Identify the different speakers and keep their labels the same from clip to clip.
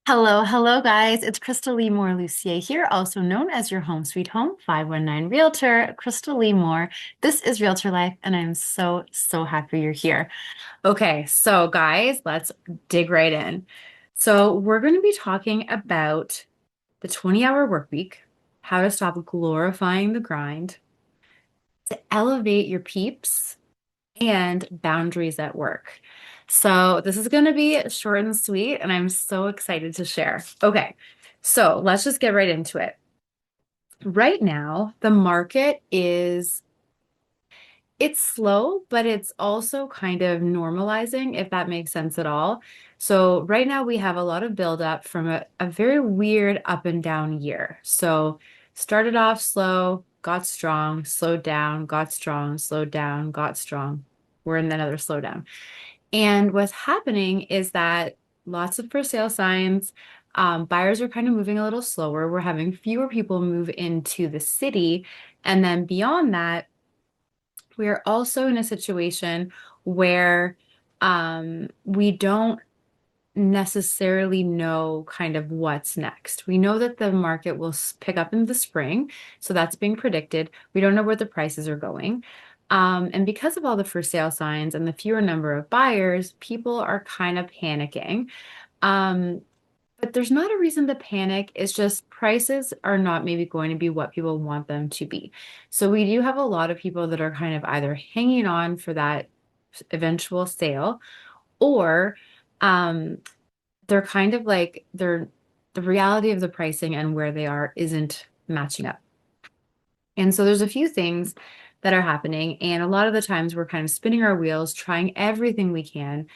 Speaker 1: Hello, hello, guys. It's Krystal Lee Moore Lucier here, also known as your home sweet home 519 Realtor, Krystal Lee Moore. This is Realtor Life, and I'm so happy you're here. Okay, so guys, let's dig right in. So, we're going to be talking about the 20-hour work week, how to stop glorifying the grind, to elevate your peeps, and boundaries at work. So this is going to be short and sweet, and I'm so excited to share. Okay, so let's just get right into it. Right now, the market it's slow, but it's also kind of normalizing, if that makes sense at all. So right now we have a lot of buildup from a very weird up and down year. So started off slow, got strong, slowed down, got strong, slowed down, got strong. We're in another slowdown. And what's happening is that lots of for sale signs, buyers are kind of moving a little slower. We're having fewer people move into the city. And then beyond that, we are also in a situation where we don't necessarily know kind of what's next. We know that the market will pick up in the spring, so that's being predicted. We don't know where the prices are going. And because of all the for sale signs and the fewer number of buyers, people are kind of panicking. Um, but there's not a reason to panic. It's just prices are not maybe going to be what people want them to be. So we do have a lot of people that are kind of either hanging on for that eventual sale or um, they're kind of like the reality of the pricing and where they are isn't matching up. And so there's a few things that are happening, and a lot of the times we're kind of spinning our wheels, trying everything we can.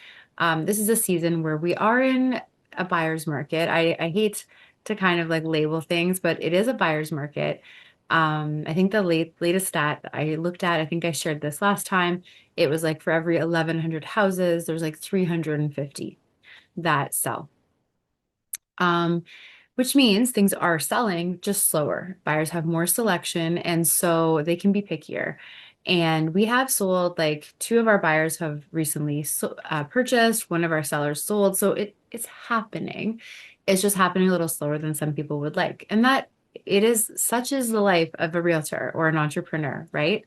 Speaker 1: This is a season where we are in a buyer's market. I hate to kind of like label things, but it is a buyer's market. I think the latest stat I looked at, I think I shared this last time, it was like for every 1,100 houses, there's like 350 that sell. Um, which means things are selling just slower. Buyers have more selection, and so they can be pickier. And we have sold like two of our buyers have recently purchased, one of our sellers sold. So it's happening. It's just happening a little slower than some people would like. And that it is such is the life of a realtor or an entrepreneur, right?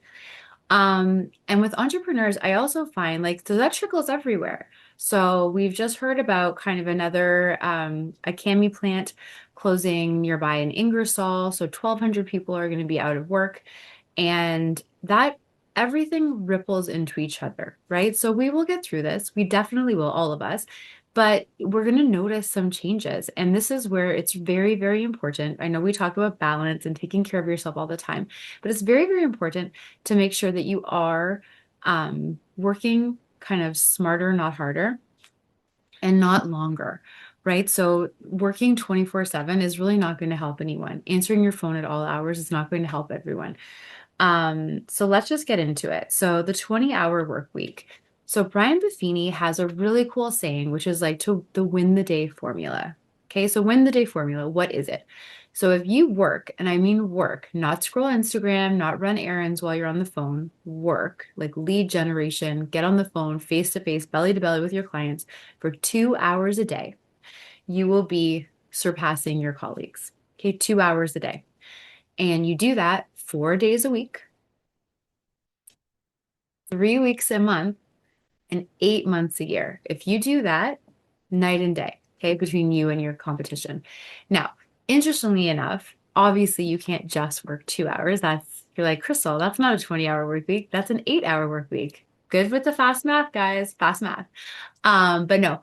Speaker 1: And with entrepreneurs, I also find like so that trickles everywhere. So we've just heard about kind of another a cami plant closing nearby in Ingersoll. So 1,200 people are going to be out of work, and that everything ripples into each other, right? So we will get through this. We definitely will, all of us. But we're going to notice some changes. And this is where it's very important. I know we talk about balance and taking care of yourself all the time, but it's very important to make sure that you are working kind of smarter, not harder, and not longer, right? So working 24/7 is really not going to help anyone. Answering your phone at all hours is not going to help everyone. So let's just get into it. So the 20-hour work week. So Brian Buffini has a really cool saying, which is like to the win the day formula. Okay, so win the day formula, what is it? So if you work, and I mean work, not scroll Instagram, not run errands while you're on the phone, work, like lead generation, get on the phone face to face, belly to belly with your clients for 2 hours a day, you will be surpassing your colleagues. Okay, 2 hours a day. And you do that 4 days a week, 3 weeks a month, and 8 months a year. If you do that, night and day, okay, between you and your competition. Now, interestingly enough, obviously you can't just work 2 hours. You're like, Krystal, that's not a 20-hour work week. That's an 8-hour work week. Good with the fast math, guys, fast math. But no,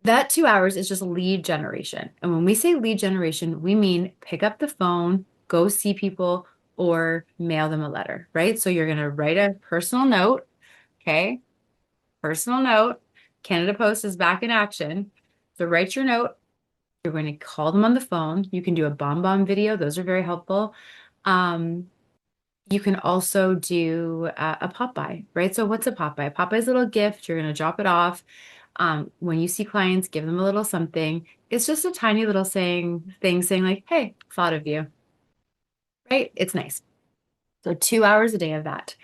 Speaker 1: that 2 hours is just lead generation. And when we say lead generation, we mean pick up the phone, go see people, or mail them a letter, right? So you're going to write a personal note, okay? Personal note. Canada Post is back in action. So write your note. You're going to call them on the phone. You can do a bomb video. Those are very helpful. Um, you can also do a pop by, right? So what's a pop by? A pop by is a little gift. You're going to drop it off. When you see clients, give them a little something. It's just a tiny little thing saying like, hey, thought of you, right? It's nice. So 2 hours a day of that.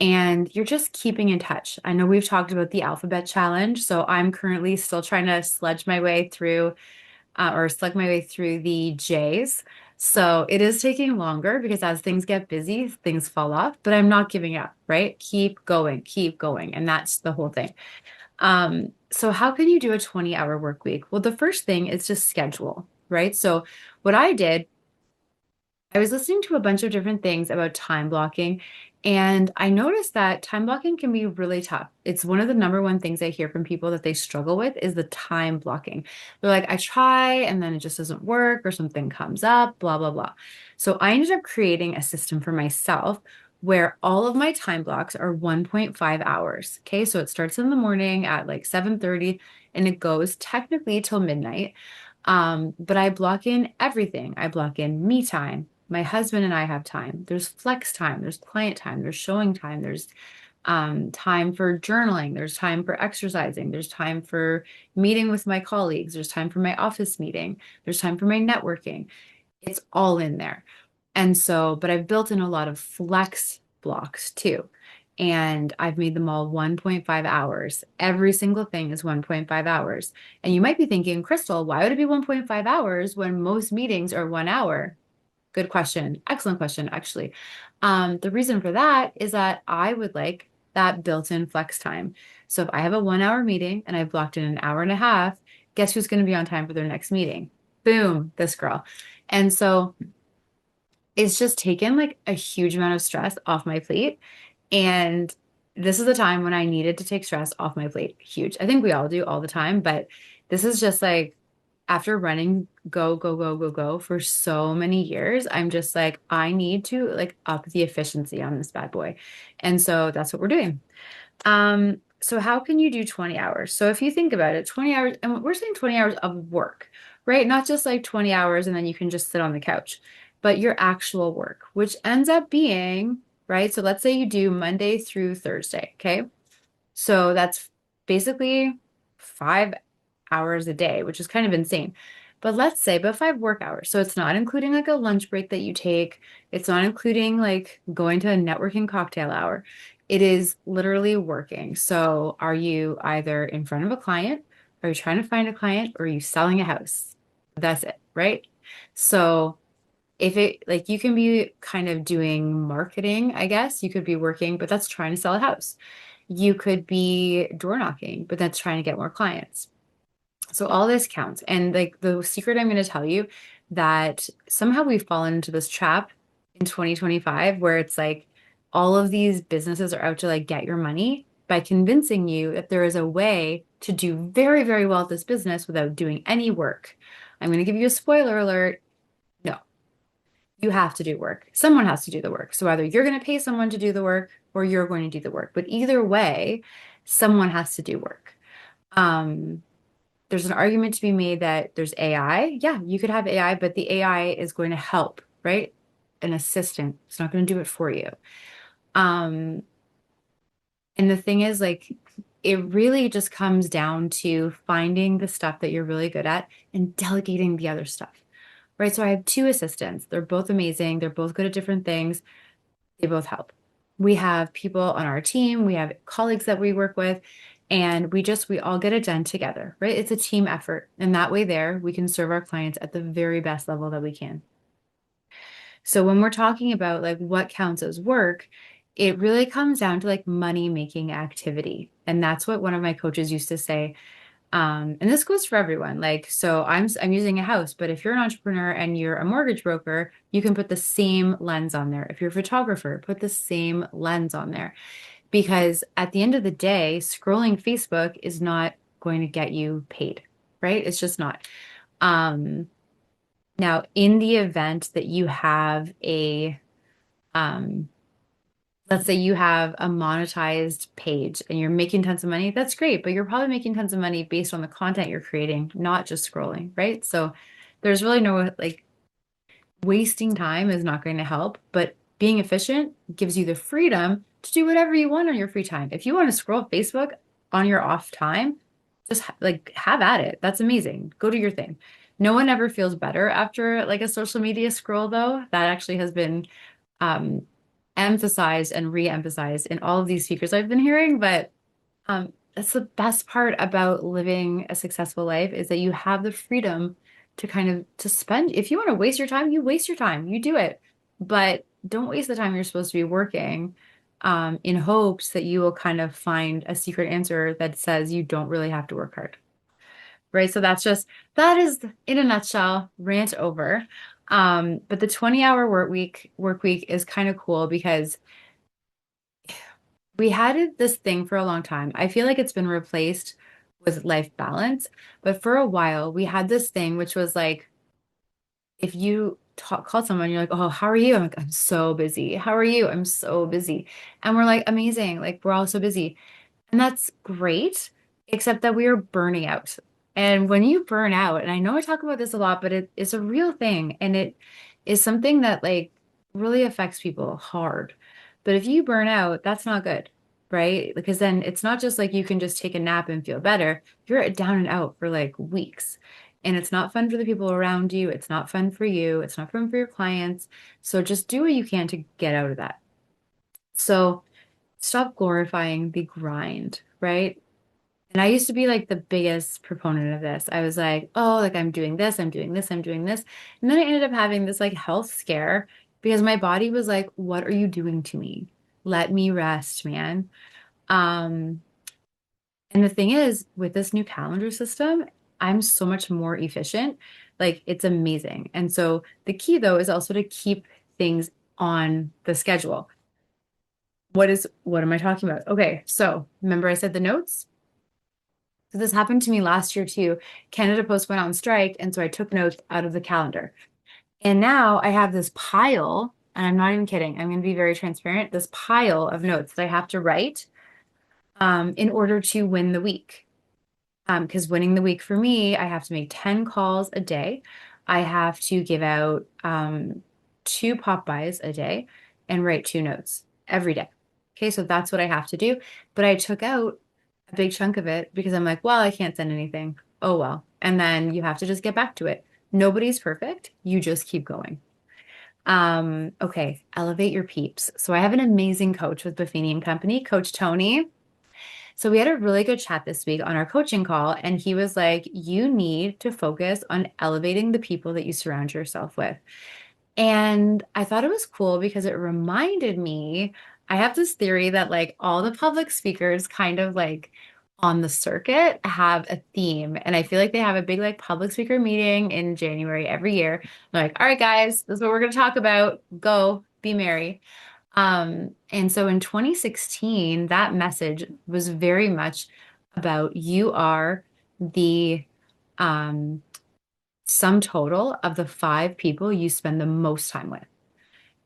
Speaker 1: And you're just keeping in touch. I know we've talked about the alphabet challenge, so I'm currently still trying to sludge my way through. or slug my way through the J's. So it is taking longer because as things get busy, things fall off, but I'm not giving up, right? Keep going, keep going. And that's the whole thing. So how can you do a 20-hour work week? Well, the first thing is just schedule, right? So what I did, I was listening to a bunch of different things about time blocking, and I noticed that time blocking can be really tough. It's one of the number one things I hear from people that they struggle with is the time blocking. They're like, I try and then it just doesn't work or something comes up, blah, blah, blah. So I ended up creating a system for myself where all of my time blocks are 1.5 hours. Okay, so it starts in the morning at like 7:30 and it goes technically till midnight. But I block in everything. I block in me time. My husband and I have time. There's flex time. There's client time. There's showing time. There's time for journaling. There's time for exercising. There's time for meeting with my colleagues. There's time for my office meeting. There's time for my networking. It's all in there. And so, but I've built in a lot of flex blocks too. And I've made them all 1.5 hours. Every single thing is 1.5 hours. And you might be thinking, Krystal, why would it be 1.5 hours when most meetings are 1 hour? Good question. Excellent question, actually. The reason for that is that I would like that built-in flex time. So if I have a 1 hour meeting and I've blocked in an hour and a half, guess who's going to be on time for their next meeting? Boom, this girl. And so it's just taken like a huge amount of stress off my plate. And this is the time when I needed to take stress off my plate. Huge. I think we all do all the time, but this is just like after running go, go, go, go, go for so many years, I'm just like, I need to like up the efficiency on this bad boy. And so that's what we're doing. So how can you do 20 hours? So if you think about it, 20 hours, and we're saying 20 hours of work, right? Not just like 20 hours and then you can just sit on the couch, but your actual work, which ends up being, right? So let's say you do Monday through Thursday, okay? So that's basically 5 hours a day, which is kind of insane. But let's say, but 5 work hours. So it's not including like a lunch break that you take. It's not including like going to a networking cocktail hour. It is literally working. So are you either in front of a client? Are you trying to find a client? Or are you selling a house? That's it, right? So if it like you can be kind of doing marketing, I guess you could be working, but that's trying to sell a house. You could be door knocking, but that's trying to get more clients. So all this counts. And like the secret I'm going to tell you that somehow we've fallen into this trap in 2025 where it's like all of these businesses are out to like get your money by convincing you that there is a way to do very, very well at this business without doing any work. I'm going to give you a spoiler alert. No, you have to do work. Someone has to do the work. So either you're going to pay someone to do the work or you're going to do the work. But either way, someone has to do work. Um, there's an argument to be made that there's AI. Yeah, you could have AI, but the AI is going to help, right? An assistant. It's not going to do it for you. Um, and the thing is, like, it really just comes down to finding the stuff that you're really good at and delegating the other stuff, right? So I have two assistants. They're both amazing. They're both good at different things. They both help. We have people on our team, we have colleagues that we work with, and we all get it done together, right? It's a team effort. And that way there, we can serve our clients at the very best level that we can. So when we're talking about like what counts as work, it really comes down to like money making activity. And that's what one of my coaches used to say. And this goes for everyone. Like, so I'm using a house, but if you're an entrepreneur and you're a mortgage broker, you can put the same lens on there. If you're a photographer, put the same lens on there. Because at the end of the day, scrolling Facebook is not going to get you paid, right? It's just not. Um, Now, in the event that you have um, let's say you have a monetized page and you're making tons of money, that's great, but you're probably making tons of money based on the content you're creating, not just scrolling, right? So there's really no like wasting time is not going to help, but being efficient gives you the freedom to do whatever you want on your free time. If you want to scroll Facebook on your off time, just like have at it. That's amazing. Go do your thing. No one ever feels better after like a social media scroll, though. That actually has been um, emphasized and re-emphasized in all of these speakers I've been hearing. But that's the best part about living a successful life is that you have the freedom to kind of to spend. If you want to waste your time, you waste your time. You do it. But don't waste the time you're supposed to be working in hopes that you will kind of find a secret answer that says you don't really have to work hard. Right? So that is in a nutshell, rant over. But the 20-hour work week is kind of cool because we had this thing for a long time. I feel like it's been replaced with life balance, but for a while we had this thing which was like if you call someone, you're like, "Oh, how are you?" I'm like, "I'm so busy." "How are you?" "I'm so busy." And we're like, "Amazing." Like we're all so busy. And that's great, except that we are burning out. And when you burn out, and I know I talk about this a lot, but it's a real thing and it is something that like really affects people hard. But if you burn out, that's not good, right? Because then it's not just like you can just take a nap and feel better. You're down and out for like weeks. And it's not fun for the people around you. It's not fun for you. It's not fun for your clients. So just do what you can to get out of that. So stop glorifying the grind, right? And I used to be like the biggest proponent of this. I was like, oh, like I'm doing this, I'm doing this, I'm doing this. And then I ended up having this like health scare because my body was like, what are you doing to me? Let me rest, man. Um, and the thing is, with this new calendar system, I'm so much more efficient. Like it's amazing. And so the key though is also to keep things on the schedule. What am I talking about? Okay, so remember I said the notes? So this happened to me last year too. Canada Post went on strike, and so I took notes out of the calendar. And now I have this pile, and I'm not even kidding. I'm going to be very transparent. This pile of notes that I have to write in order to win the week. Because winning the week for me, I have to make 10 calls a day. I have to give out two pop buys a day and write two notes every day. Okay, so that's what I have to do. But I took out a big chunk of it because I'm like, well, I can't send anything. Oh, well. And then you have to just get back to it. Nobody's perfect. You just keep going. Okay, elevate your peeps. So I have an amazing coach with Buffini and Company, Coach Tony. So we had a really good chat this week on our coaching call, and he was like, you need to focus on elevating the people that you surround yourself with. And I thought it was cool because it reminded me, I have this theory that like all the public speakers kind of like on the circuit have a theme. And I feel like they have a big like public speaker meeting in January every year. They're like, all right, guys, this is what we're going to talk about. Go be merry. And so in 2016, that message was very much about you are the um, sum total of the five people you spend the most time with.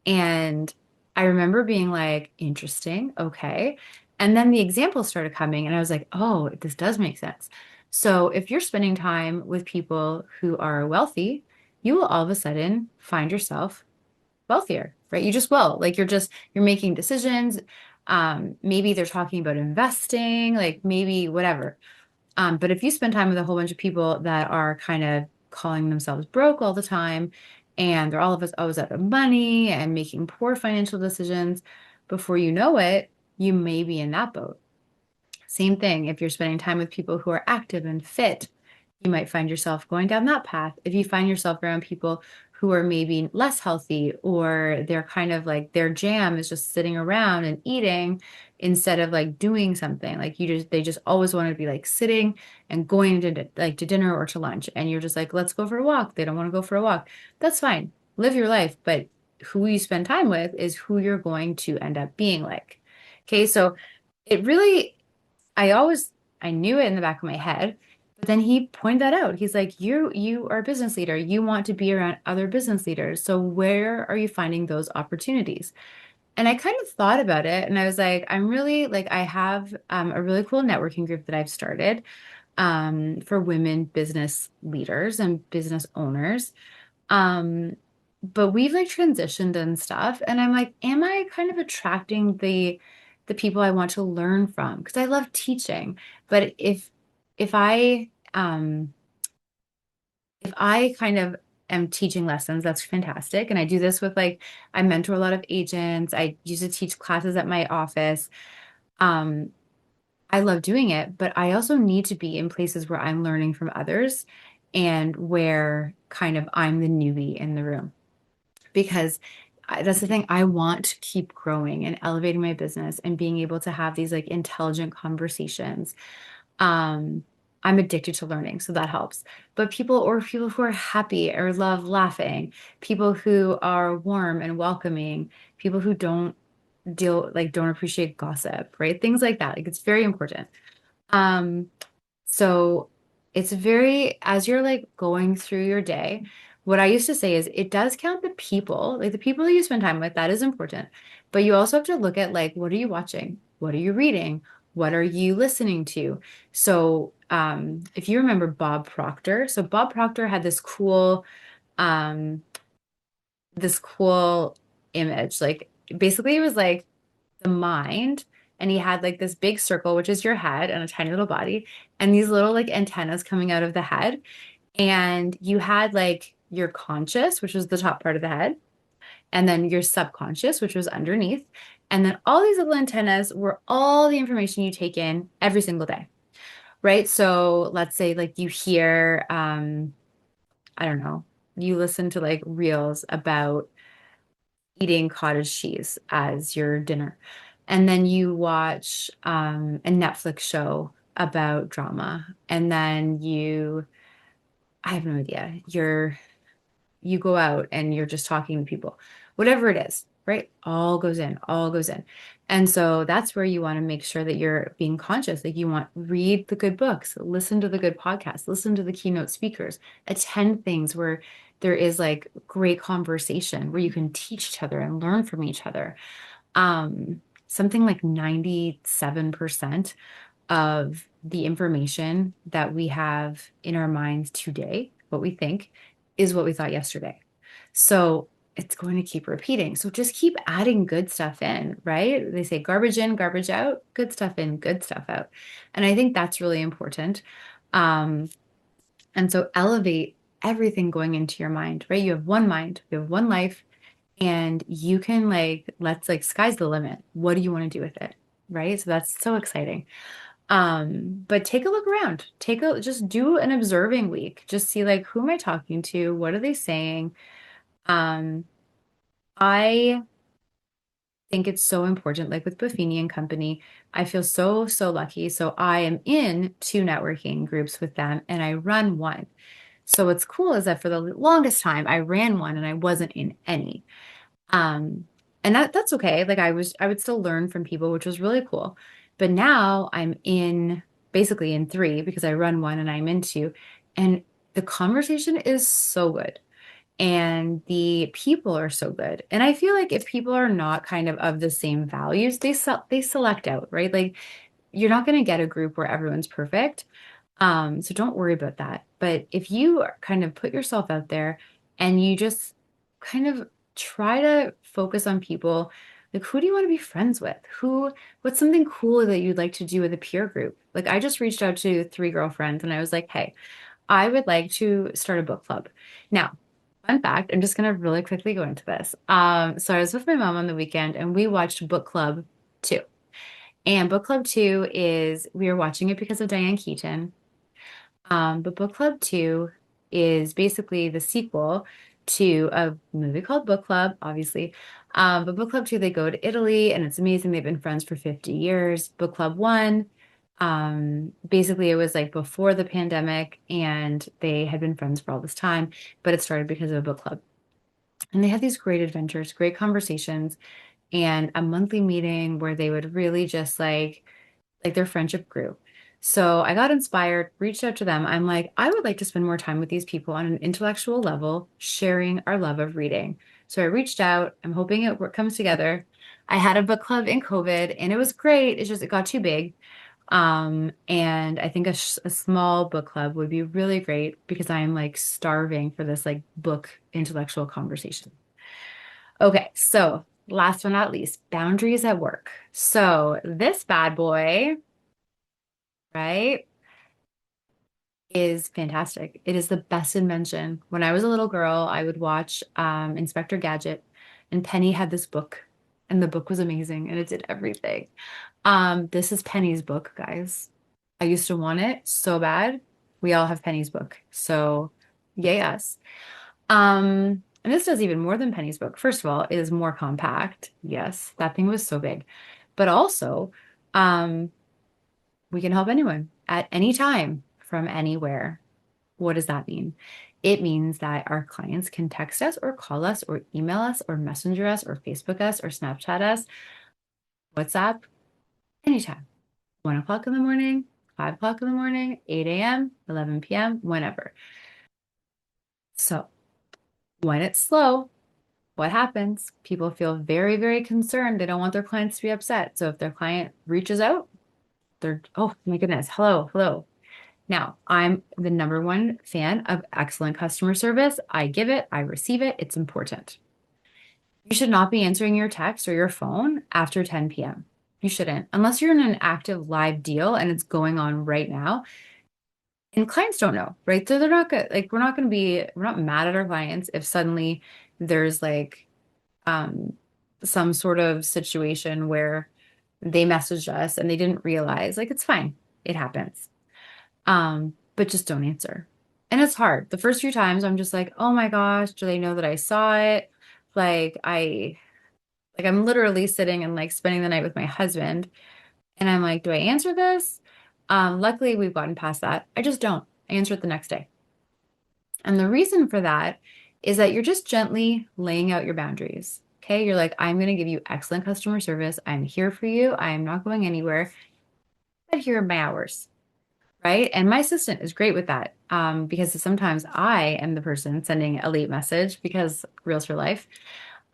Speaker 1: And I remember being like, interesting, okay. And then the examples started coming, and I was like, oh, this does make sense. So if you're spending time with people who are wealthy, you will all of a sudden find yourself wealthier, right? You just will. Like you're making decisions. Maybe they're talking about investing, like maybe whatever. But if you spend time with a whole bunch of people that are kind of calling themselves broke all the time, and they're all of us always out of money and making poor financial decisions, before you know it, you may be in that boat. Same thing if you're spending time with people who are active and fit, you might find yourself going down that path. If you find yourself around people who are maybe less healthy or they're kind of like their jam is just sitting around and eating instead of like doing something, like they just always want to be like sitting and going to like to dinner or to lunch, and you're just like, let's go for a walk. They don't want to go for a walk. That's fine. Live your life, but who you spend time with is who you're going to end up being like. Okay, so it really I always I knew it in the back of my head, but then he pointed that out. He's like, you are a business leader. You want to be around other business leaders. So where are you finding those opportunities? And I kind of thought about it and I was like, I'm really like I have a really cool networking group that I've started for women business leaders and business owners. Um, but we've like transitioned and stuff, and I'm like, am I kind of attracting the people I want to learn from? Because I love teaching. But if if I kind of am teaching lessons, that's fantastic. And I do this with like I mentor a lot of agents. I used to teach classes at my office. Um, I love doing it, but I also need to be in places where I'm learning from others. and where kind of I'm the newbie in the room. Because that's the thing. I want to keep growing and elevating my business and being able to have these like intelligent conversations. Um, I'm addicted to learning, so that helps. But people who are happy or love laughing, people who are warm and welcoming, people who don't appreciate gossip, right? Things like that. Like it's very important. Um, so it's very, as you're like going through your day, what I used to say is it does count the people, like the people that you spend time with, that is important. But you also have to look at like, what are you watching? What are you reading? What are you listening to? So, if you remember Bob Proctor, so Bob Proctor had um, this cool image. Like basically it was like the mind, and he had like this big circle, which is your head and a tiny little body, and these little like antennas coming out of the head. And you had like your conscious, which was the top part of the head, and then your subconscious, which was underneath. And then all these little antennas were all the information you take in every single day, right? So let's say like you hear, I don't know, you listen to like reels about eating cottage cheese as your dinner. And then you watch a Netflix show about drama. And then I have no idea, you go out and you're just talking to people, whatever it is, right? All goes in, all goes in. And so that's where you want to make sure that you're being conscious. Like you want read the good books, listen to the good podcasts, listen to the keynote speakers, attend things where there is like great conversation where you can teach each other and learn from each other. Something like 97% of the information that we have in our minds today, what we think, is what we thought yesterday. So it's going to keep repeating. So just keep adding good stuff in, right? They say garbage in, garbage out, good stuff in, good stuff out. And I think that's really important. Um, and so elevate everything going into your mind, right? You have one mind, you have one life, and you can like, let's like, sky's the limit. What do you want to do with it? Right? So that's so exciting. But take a look around. Just do an observing week. Just see like who am I talking to? What are they saying? Um, I think it's so important, like with Buffini and Company, I feel so, so lucky. So I am in two networking groups with them and I run one. So what's cool is that for the longest time I ran one and I wasn't in any. Um, and that's okay. Like I would still learn from people, which was really cool. But now I'm in basically in three because I run one and I'm in two. And the conversation is so good. And the people are so good. And I feel like if people are not kind of the same values, they select out, right? Like you're not going to get a group where everyone's perfect. So don't worry about that. But if you kind of put yourself out there and you just kind of try to focus on people, like who do you want to be friends with? What's something cool that you'd like to do with a peer group? Like I just reached out to three girlfriends and I was like, hey, I would like to start a book club. Now, fun fact, I'm just gonna really quickly go into this. So I was with my mom on the weekend and we watched Book Club 2. And Book Club 2 is we were watching it because of Diane Keaton. But Book Club 2 is basically the sequel to a movie called Book Club, obviously. But Book Club 2, they go to Italy and it's amazing. They've been friends for 50 years. Book Club 1, basically it was like before the pandemic and they had been friends for all this time, but it started because of a book club. And they had these great adventures, great conversations, and a monthly meeting where they would really just like their friendship grew. So I got inspired, reached out to them. I'm like, I would like to spend more time with these people on an intellectual level, sharing our love of reading. So I reached out. I'm hoping comes together. I had a book club in COVID and it was great. It's just, it got too big. And I think a small book club would be really great because I am like starving for this like book intellectual conversation. Okay, so last but not least, boundaries at work. So this bad boy, right, is fantastic. It is the best invention. When I was a little girl, I would watch Inspector Gadget, and Penny had this book, and the book was amazing, and it did everything. This is Penny's book, guys. I used to want it so bad. We all have Penny's book. So yay us. And this does even more than Penny's book. First of all, it is more compact. Yes, that thing was so big. But also, um, we can help anyone at any time from anywhere. What does that mean? It means that our clients can text us or call us or email us or messenger us or Facebook us or Snapchat us, WhatsApp, anytime. 1 o'clock in the morning, 5 o'clock in the morning, 8 a.m., 11 p.m., whenever. So when it's slow, what happens? People feel very, very concerned. They don't want their clients to be upset. So if their client reaches out, they're, oh my goodness, hello, hello. Now, I'm the number one fan of excellent customer service. I give it, I receive it. It's important. You should not be answering your text or your phone after 10 p.m. You shouldn't, unless you're in an active live deal and it's going on right now. And clients don't know, right? So they're not good. Like, we're not mad at our clients if suddenly there's like um, some sort of situation where they messaged us and they didn't realize, like, it's fine. It happens. But just don't answer. And it's hard. The first few times I'm just like, oh my gosh, do they know that I saw it? Like I'm literally sitting and like spending the night with my husband and I'm like, do I answer this? Luckily we've gotten past that. I just don't. I answer it the next day. And the reason for that is that you're just gently laying out your boundaries. Okay. You're like, I'm going to give you excellent customer service. I'm here for you. I am not going anywhere, but here are my hours. Right. And my assistant is great with that because sometimes I am the person sending a late message because realtor life.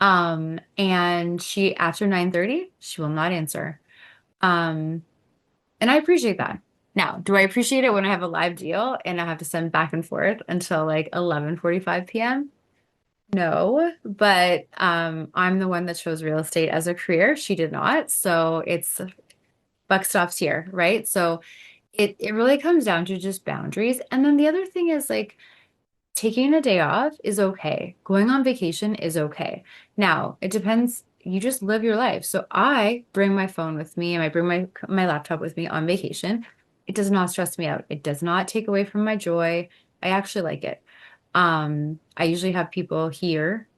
Speaker 1: And she, after 9:30, she will not answer. Um, and I appreciate that. Now, do I appreciate it when I have a live deal and I have to send back and forth until like 11:45 p.m.? No, but I'm the one that chose real estate as a career. She did not. So it's buck stops here, right? So it really comes down to just boundaries. And then the other thing is like taking a day off is okay. Going on vacation is okay. Now, it depends. You just live your life. So I bring my phone with me and I bring my laptop with me on vacation. It does not stress me out. It does not take away from my joy. I actually like it. I usually have people here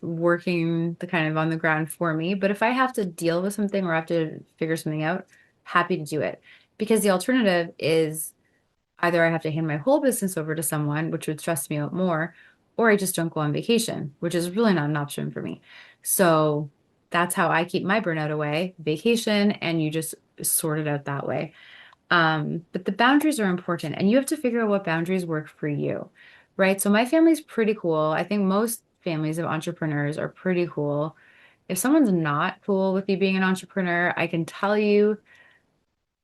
Speaker 1: working the kind of on the ground for me, but if I have to deal with something or I have to figure something out, happy to do it. Because the alternative is either I have to hand my whole business over to someone, which would stress me out more, or I just don't go on vacation, which is really not an option for me. So that's how I keep my burnout away, vacation, and you just sort it out that way. But the boundaries are important, and you have to figure out what boundaries work for you, right? So my family's pretty cool. I think most families of entrepreneurs are pretty cool. If someone's not cool with you being an entrepreneur, I can tell you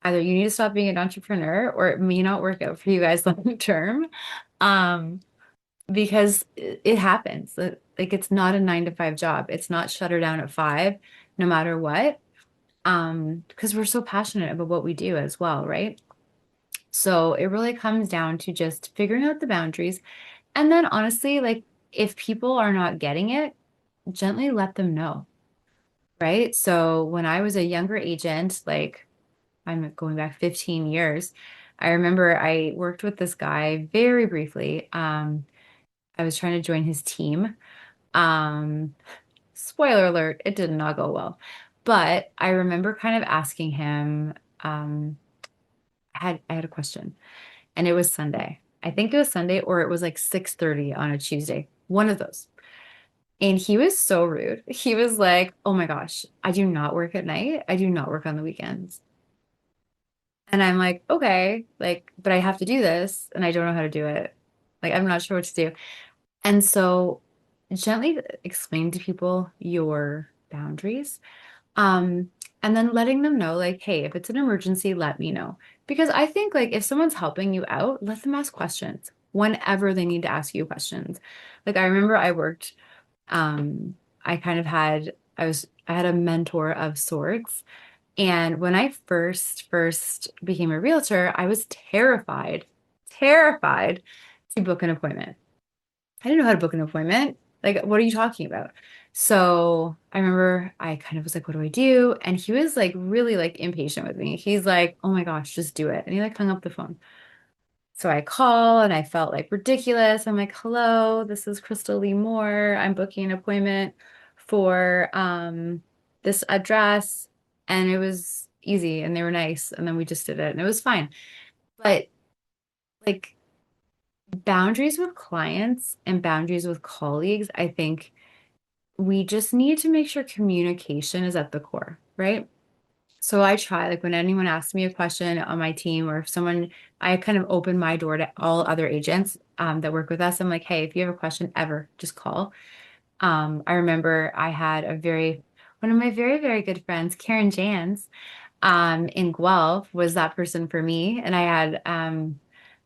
Speaker 1: either you need to stop being an entrepreneur or it may not work out for you guys long term. Um, because it happens. Like it's not a 9 to 5 job. It's not shut her down at 5, no matter what. Because we're so passionate about what we do as well, right? So it really comes down to just figuring out the boundaries. And then honestly, like if people are not getting it, gently let them know, right? So when I was a younger agent, like I'm going back 15 years. I remember I worked with this guy very briefly. I was trying to join his team. Um, Spoiler alert, it did not go well. But I remember kind of asking him, I had a question, and it was Sunday. I think it was Sunday, or it was like 6:30 on a Tuesday. One of those. And he was so rude. He was like, "Oh my gosh, I do not work at night. I do not work on the weekends." And I'm like, okay, like, but I have to do this and I don't know how to do it. Like, I'm not sure what to do. And so gently explain to people your boundaries. Um, and then letting them know, like, hey, if it's an emergency, let me know. Because I think like if someone's helping you out, let them ask questions whenever they need to ask you questions. Like I remember I worked, I kind of had I had a mentor of sorts and when I first became a realtor, I was terrified to book an appointment. I didn't know how to book an appointment. Like, what are you talking about? So I remember I kind of was like, what do I do? And he was like really like impatient with me. He's like, oh my gosh, just do it. And he like hung up the phone. So I call and I felt like ridiculous. I'm like, hello, this is Krystal Lee Moore. I'm booking an appointment for this address. And it was easy and they were nice. And then we just did it and it was fine. But like boundaries with clients and boundaries with colleagues, I think we just need to make sure communication is at the core, right? So I try, like when anyone asks me a question on my team, or if someone, I kind of open my door to all other agents that work with us. I'm like, hey, if you have a question ever, just call. I remember I had one of my very, very good friends, Karen Jans, in Guelph was that person for me. And I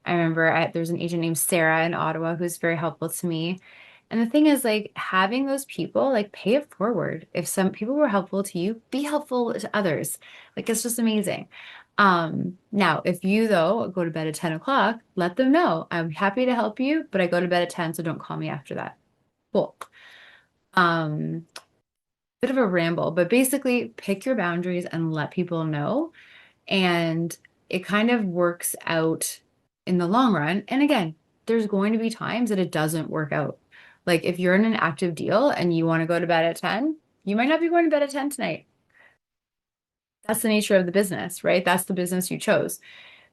Speaker 1: remember there's an agent named Sarah in Ottawa who's very helpful to me. And the thing is, like, having those people, like, pay it forward. If some people were helpful to you, be helpful to others. Like, it's just amazing. Now, if you, though, go to bed at 10 o'clock, let them know. I'm happy to help you, but I go to bed at 10, so don't call me after that. Cool. Um, Bit of a ramble, but basically pick your boundaries and let people know. And it kind of works out in the long run. And again, there's going to be times that it doesn't work out. Like if you're in an active deal and you want to go to bed at 10, you might not be going to bed at 10 tonight. That's the nature of the business, right? That's the business you chose.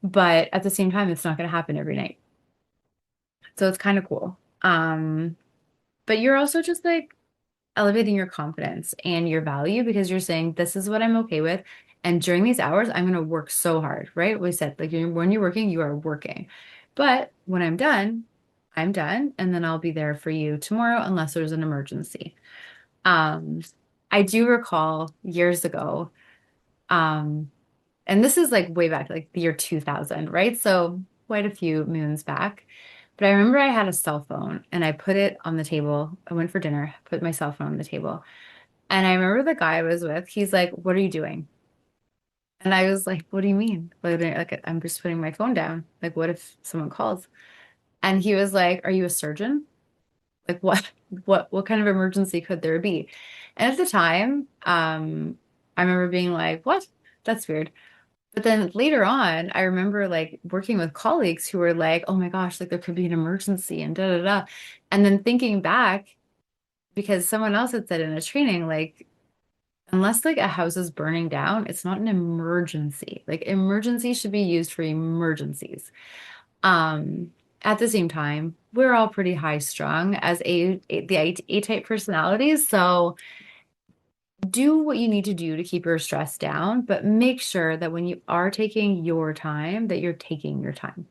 Speaker 1: But at the same time, it's not going to happen every night. So it's kind of cool. But you're also just like elevating your confidence and your value because you're saying, this is what I'm okay with. And during these hours, I'm going to work so hard, right? We said, like, when you're working, you are working. But when I'm done, I'm done. And then I'll be there for you tomorrow unless there's an emergency. Um, I do recall years ago, um, and this is like way back, like the year 2000, right? So quite a few moons back. But I remember I had a cell phone and I put it on the table. I went for dinner, put my cell phone on the table. And I remember the guy I was with, he's like, "What are you doing?" And I was like, "What do you mean?" Like, I'm just putting my phone down. Like, what if someone calls? And he was like, "Are you a surgeon? Like, what, what kind of emergency could there be?" And at the time, I remember being like, "What? That's weird." But then later on, I remember like working with colleagues who were like, "Oh my gosh, like there could be an emergency and da da da." And then thinking back, because someone else had said in a training, like, unless like a house is burning down, it's not an emergency. Like emergencies should be used for emergencies. Um, at the same time, we're all pretty high strung as the A-type personalities, so do what you need to do to keep your stress down, but make sure that when you are taking your time, that you're taking your time,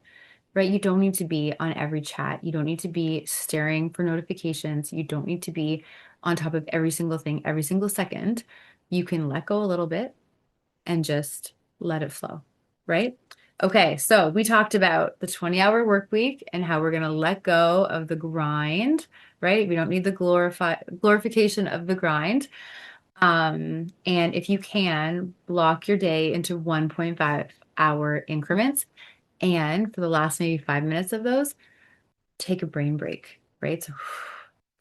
Speaker 1: right? You don't need to be on every chat. You don't need to be staring for notifications. You don't need to be on top of every single thing every single second. You can let go a little bit and just let it flow, right? Okay, so we talked about the 20-hour work week and how we're going to let go of the grind, right? We don't need the glorification of the grind. And if you can, block your day into 1.5-hour increments. And for the last maybe 5 minutes of those, take a brain break, right? So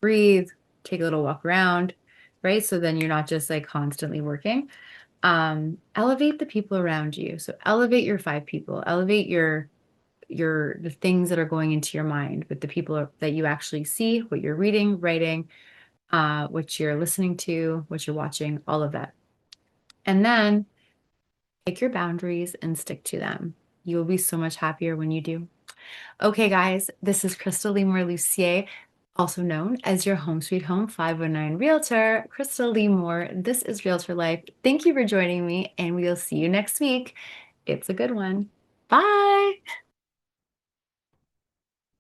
Speaker 1: breathe, take a little walk around, right? So then you're not just like constantly working. Elevate the people around you. So elevate your five people, elevate the things that are going into your mind with the people that you actually see, what you're reading, writing, what you're listening to, what you're watching, all of that. And then pick your boundaries and stick to them. You will be so much happier when you do. Okay, guys, this is Krystal Lee Moore Lucier, also known as your Home Sweet Home 519 Realtor, Krystal Lee Moore. This is Realtor Life. Thank you for joining me, and we'll see you next week. It's a good one. Bye.